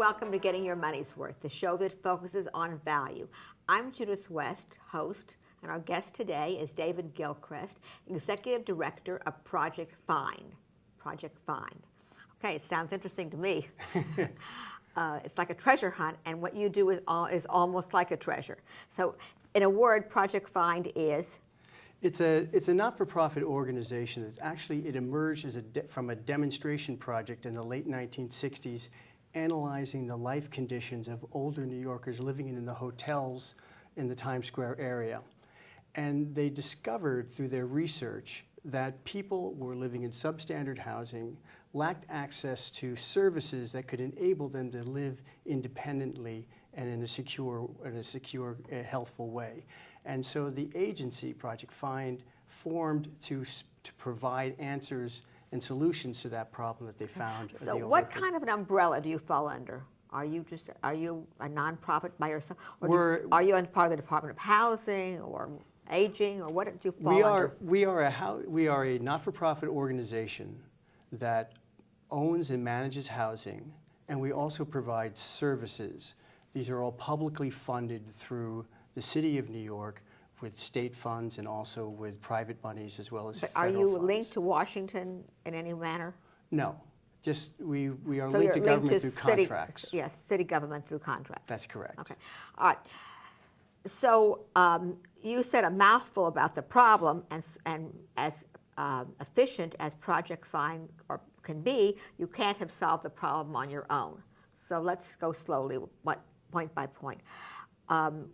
welcome to Getting Your Money's Worth, the show that focuses on value. I'm Judith West, host, and our guest today is David Gilchrist, Executive Director of Project Find. Project Find. Okay, it sounds interesting to me. It's like a treasure hunt, and what you do is almost like a treasure. So, in a word, Project Find is? It's a not-for-profit organization. It emerged as from a demonstration project in the late 1960s, analyzing the life conditions of older New Yorkers living in the hotels in the Times Square area. And they discovered through their research that people were living in substandard housing, lacked access to services that could enable them to live independently and in a secure, healthful way. And so the agency, Project Find, formed to provide answers and solutions to that problem that they found. So what kind of an umbrella do you fall under? Are you a nonprofit by yourself? Or are you part of the Department of Housing or Aging, or what do you fall under? We are a not-for-profit organization that owns and manages housing, and we also provide services. These are all publicly funded through the City of New York with state funds and also with private monies as well as federal funds. Are you linked to Washington in any manner? No. Just we are linked to government through contracts. Yes, city government through contracts. That's correct. Okay. All right. So you said a mouthful about the problem, and as efficient as Project Find can be, you can't have solved the problem on your own. So let's go slowly, point by point. One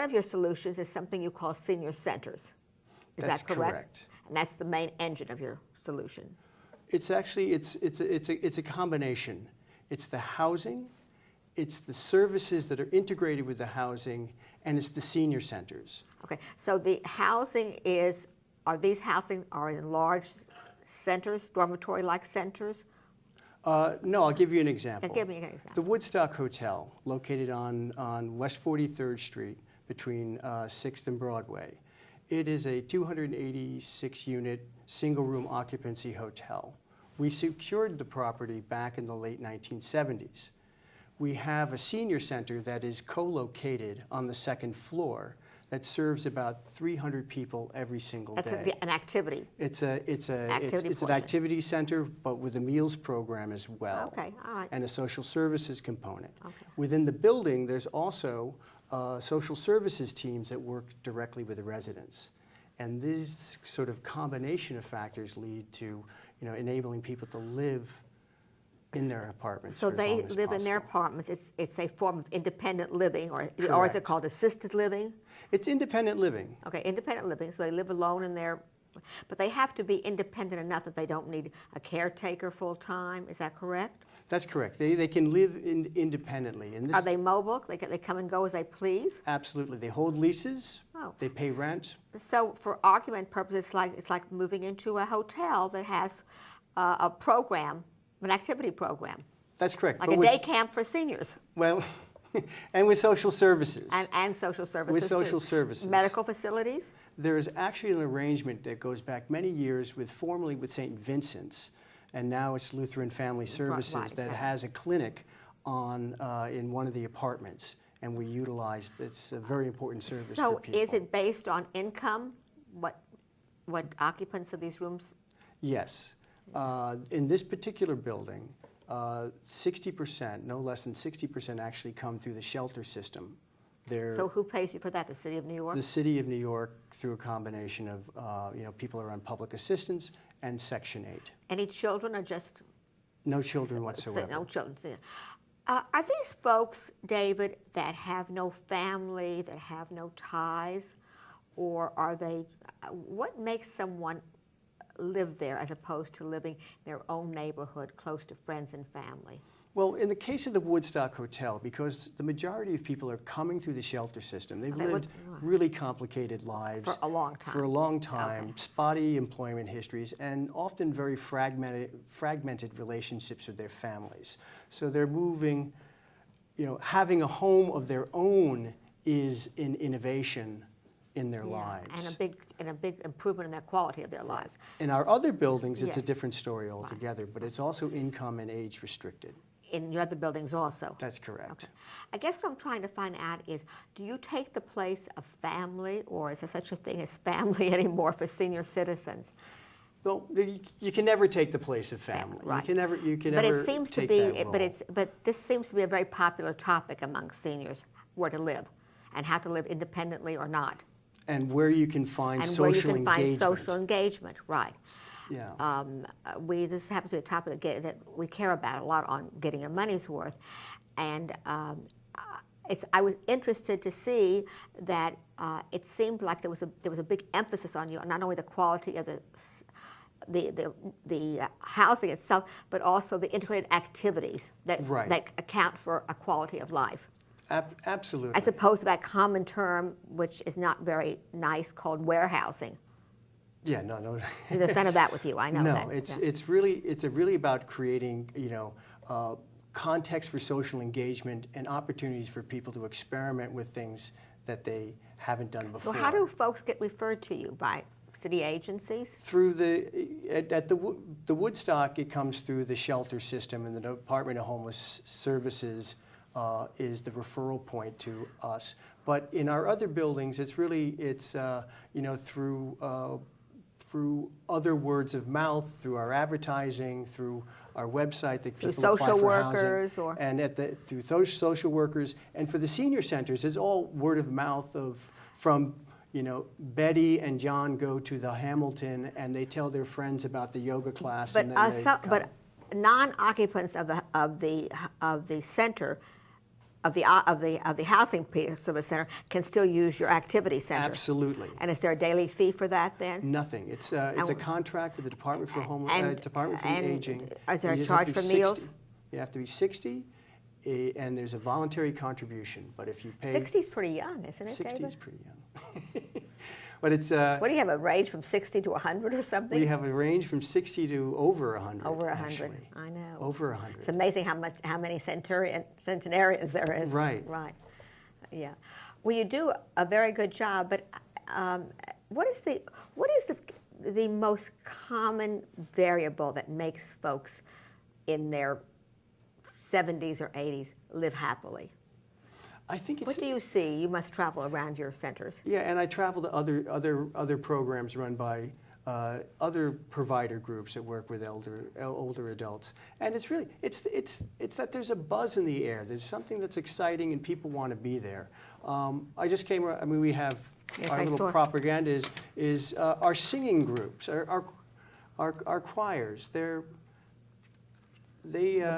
of your solutions is something you call senior centers. Is that correct? That's correct. And that's the main engine of your solution. It's actually it's a combination. It's the housing, it's the services that are integrated with the housing, and it's the senior centers. Okay. So the housing these housing in large centers, dormitory-like centers? No, I'll give you an example. Give me an example. The Woodstock Hotel, located on West 43rd Street between 6th and Broadway. It is a 286-unit, single-room occupancy hotel. We secured the property back in the late 1970s. We have a senior center that is co-located on the second floor that serves about 300 people every single day. That's an activity. It's an activity center, but with a meals program as well. Okay, all right. And a social services component. Okay. Within the building, there's also social services teams that work directly with the residents. And this sort of combination of factors lead to, enabling people to live in their apartments. So they live in their apartments. It's a form of independent living, or is it called assisted living? It's independent living. Okay, independent living. So they live alone in their, but they have to be independent enough that they don't need a caretaker full time. Is that correct? That's correct. They can live independently. And are they mobile? They come and go as they please? Absolutely. They hold leases. Oh. They pay rent. So for argument purposes, it's like moving into a hotel that has a program, an activity program. That's correct. Like a day camp for seniors. Well, and with social services. And social services with social services. Medical facilities? There is actually an arrangement that goes back many years formerly with St. Vincent's, and now it's Lutheran Family Services that has a clinic in one of the apartments, and we utilize, it's a very important service for people. So is it based on income, what occupants of these rooms? Yes. In this particular building, 60%, no less than 60% actually come through the shelter system. So who pays you for that, the City of New York? The City of New York, through a combination of, people are on public assistance and Section 8. Any children or just? No children whatsoever. No children. Are these folks, David, that have no family, that have no ties, or are they, what makes someone live there as opposed to living in their own neighborhood close to friends and family? Well, in the case of the Woodstock Hotel, because the majority of people are coming through the shelter system, they've lived really complicated lives. For a long time. For a long time, spotty employment histories, and often very fragmented relationships with their families. So they're moving, having a home of their own is an innovation in their Yeah, lives. and a big improvement in their quality of their lives. In our other buildings, it's a Yes. different story altogether, but it's also income and age restricted. In your other buildings also. That's correct. Okay. I guess what I'm trying to find out is, do you take the place of family, or is there such a thing as family anymore for senior citizens? Well, you can never take the place of family. Right. You can But never it seems to take be, that role. but this seems to be a very popular topic among seniors, where to live, and how to live independently or not, And where you can find and where you social can find engagement. social engagement. Right. Yeah. This happens to be a topic that we care about a lot on getting your money's worth, and I was interested to see that it seemed like there was a big emphasis on you, not only the quality of the housing itself, but also the integrated activities that Right. that account for a quality of life, Absolutely. as opposed to that common term, which is not very nice, called warehousing. Yeah, no. There's none of that with you. I know No, that. it's really about creating, context for social engagement and opportunities for people to experiment with things that they haven't done before. So how do folks get referred to you? By city agencies? Through at the Woodstock, it comes through the shelter system, and the Department of Homeless Services is the referral point to us. But in our other buildings, it's through other words of mouth, through our advertising, through our website that Through people apply social for workers, housing, or and through those social workers, and for the senior centers, it's all word of mouth from Betty and John go to the Hamilton and they tell their friends about the yoga class, but and then they come. but non-occupants of the center. Of the housing piece of a center can still use your activity center. Absolutely. And is there a daily fee for that then? Nothing. It's a contract with the Department for Department for and Aging. is there a You just have charge to for be meals? 60. You have to be 60, and there's a voluntary contribution. But if you pay 60 is pretty young, isn't it, 60 David? is pretty young. But it's What do you have, a range from 60 to 100 or something? we have a range from 60 to over 100. Over 100. actually. I know. Over 100. It's amazing how many centenarians there is. Right. Right. Yeah. Well, you do a very good job, but what is the most common variable that makes folks in their 70s or 80s live happily? I think it's What do you see? You must travel around your centers. Yeah, and I travel to other programs run by other provider groups that work with older adults, and it's really it's that there's a buzz in the air. There's something that's exciting, and people want to be there. I just came. I mean, we have Yes, our I little saw. propaganda is our singing groups, our choirs. The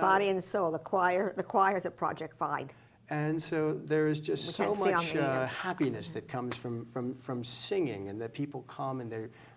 body and soul, the choirs at Project Find. And so there is just We so can't see on much the, happiness that comes from singing, and that people come and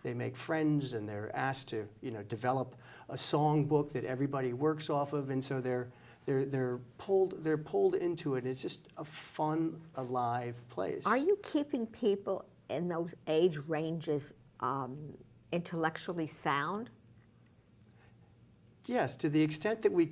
they make friends, and they're asked to develop a songbook that everybody works off of, and so they're pulled into it. It's just a fun, alive place. Are you keeping people in those age ranges intellectually sound? Yes, to the extent that we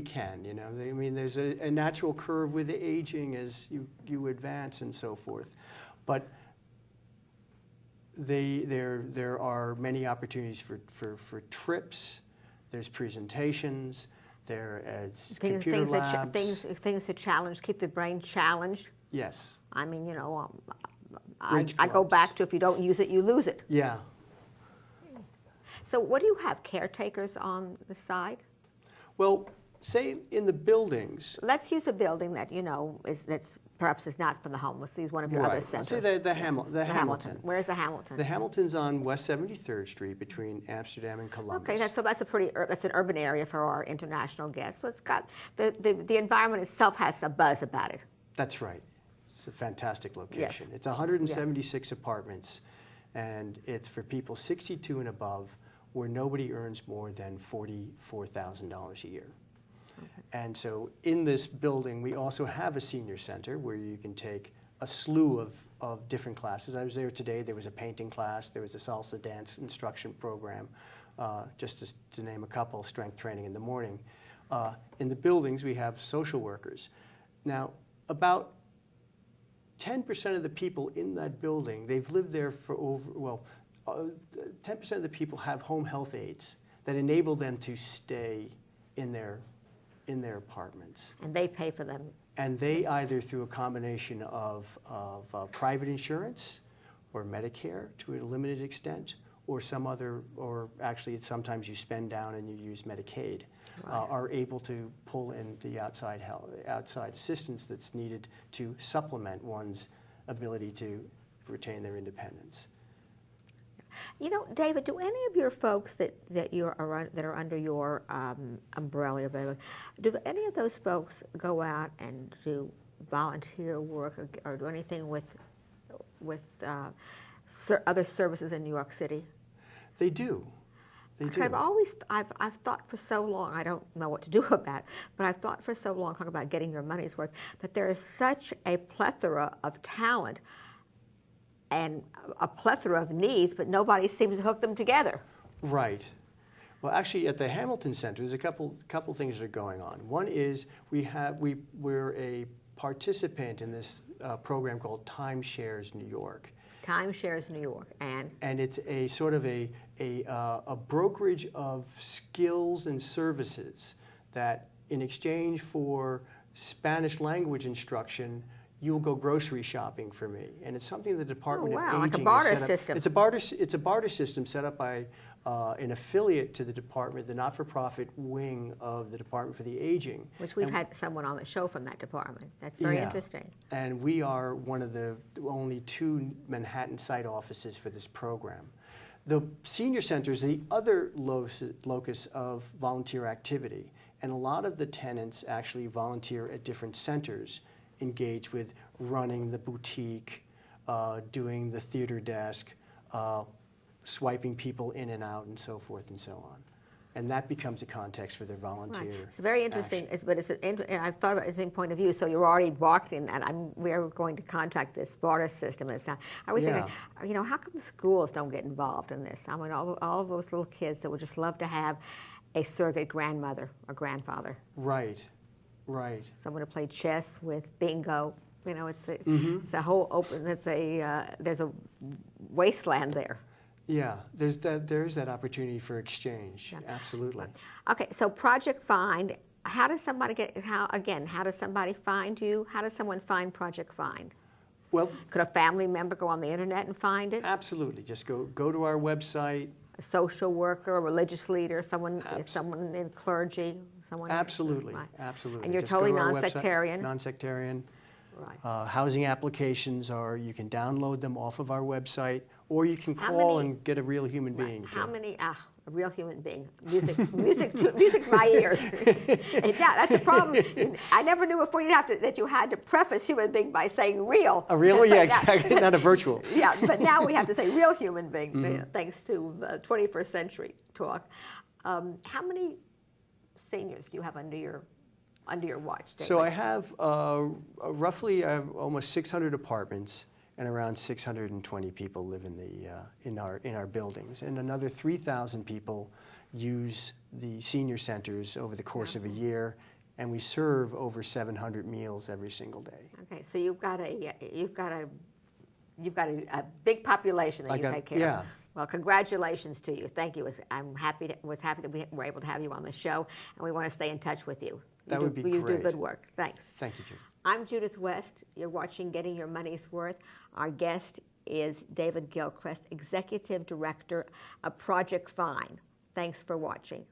can, I mean, there's a natural curve with the aging as you advance and so forth, but there are many opportunities for trips. There's presentations. There is computer labs. Things to challenge, keep the brain challenged. Yes. I mean, I Bridge go clubs. back to, if you don't use it, you lose it. Yeah. So what do you have, caretakers on the side? Well, say in the buildings. Let's use a building that, that's perhaps is not from the homeless. Use one of your other Right. centers. Say the Hamilton. Where's the Hamilton? The Hamilton's on West 73rd Street between Amsterdam and Columbus. Okay, that's an urban area for our international guests. But it's got the environment itself has a buzz about it. That's right. It's a fantastic location. Yes. It's 176 apartments, and it's for people 62 and above, where nobody earns more than $44,000 a year. Okay. And so in this building, we also have a senior center where you can take a slew of different classes. I was there today. There was a painting class. There was a salsa dance instruction program, just to name a couple, strength training in the morning. In the buildings, we have social workers. Now, about 10% of the people in that building, they've lived there for over, 10% of the people have home health aides that enable them to stay in their apartments. And they pay for them. And they either through a combination of private insurance or Medicare to a limited extent, or some other, or actually sometimes you spend down and you use Medicaid, Right. are able to pull in the outside assistance that's needed to supplement one's ability to retain their independence. You know, David, do any of your folks that are under your umbrella, do any of those folks go out and do volunteer work or do anything with other services in New York City? They do. They do. I've thought for so long, I don't know what to do about it, but I've thought for so long, talking about getting your money's worth, that there is such a plethora of talent and a plethora of needs, but nobody seems to hook them together. Right. Well, actually, at the Hamilton Center, there's a couple things that are going on. One is we're a participant in this program called Timeshares New York. Timeshares New York, and it's a sort of a brokerage of skills and services that, in exchange for Spanish language instruction, you'll go grocery shopping for me. And it's something the Department of Aging like a barter has set up. system. It's a barter system set up by an affiliate to the department, the not-for-profit wing of the Department for the Aging. which we've had someone on the show from that department. That's very interesting. And we are one of the only 2 Manhattan site offices for this program. The senior center is the other locus of volunteer activity. And a lot of the tenants actually volunteer at different centers, engage with running the boutique, doing the theater desk, swiping people in and out, and so forth and so on. And that becomes a context for their volunteer. It's very interesting, and I've thought about it from a point of view, so you're already marketing that. We're going to contract this barter system. I was thinking, you know, how come schools don't get involved in this? I mean, all of those little kids that would just love to have a surrogate grandmother or grandfather. Right, right. Someone to play chess with, bingo. You know, it's a whole open. There's a wasteland there. Yeah, there is that opportunity for exchange. Yeah. Absolutely. Okay, so Project Find. How does somebody find you? How does someone find Project Find? Well, could a family member go on the internet and find it? Absolutely. Just go to our website. A social worker, a religious leader, someone in clergy, someone. Absolutely, right. Absolutely. And you're Just totally go to our non-sectarian. website, non-sectarian. Right. Housing applications you can download them off of our website, or you can call and get a real human being. How many? A real human being. Music to my ears. And that's a problem. I never knew before that you had to preface human being by saying real. A real, yeah, exactly, not a virtual. Yeah, but now we have to say real human being, thanks to 21st century talk. How many seniors do you have under your watch, David? So I have roughly almost 600 apartments, and around 620 people live in our buildings, and another 3,000 people use the senior centers over the course of a year, and we serve over 700 meals every single day. Okay, so you've got a big population that you take care of. Yeah. Well, congratulations to you. Thank you. I was happy that we were able to have you on the show, and we want to stay in touch with you. That would be great. You do good work. Thanks. Thank you, Jim. I'm Judith West. You're watching Getting Your Money's Worth. Our guest is David Gilchrist, Executive Director of Project Find. Thanks for watching.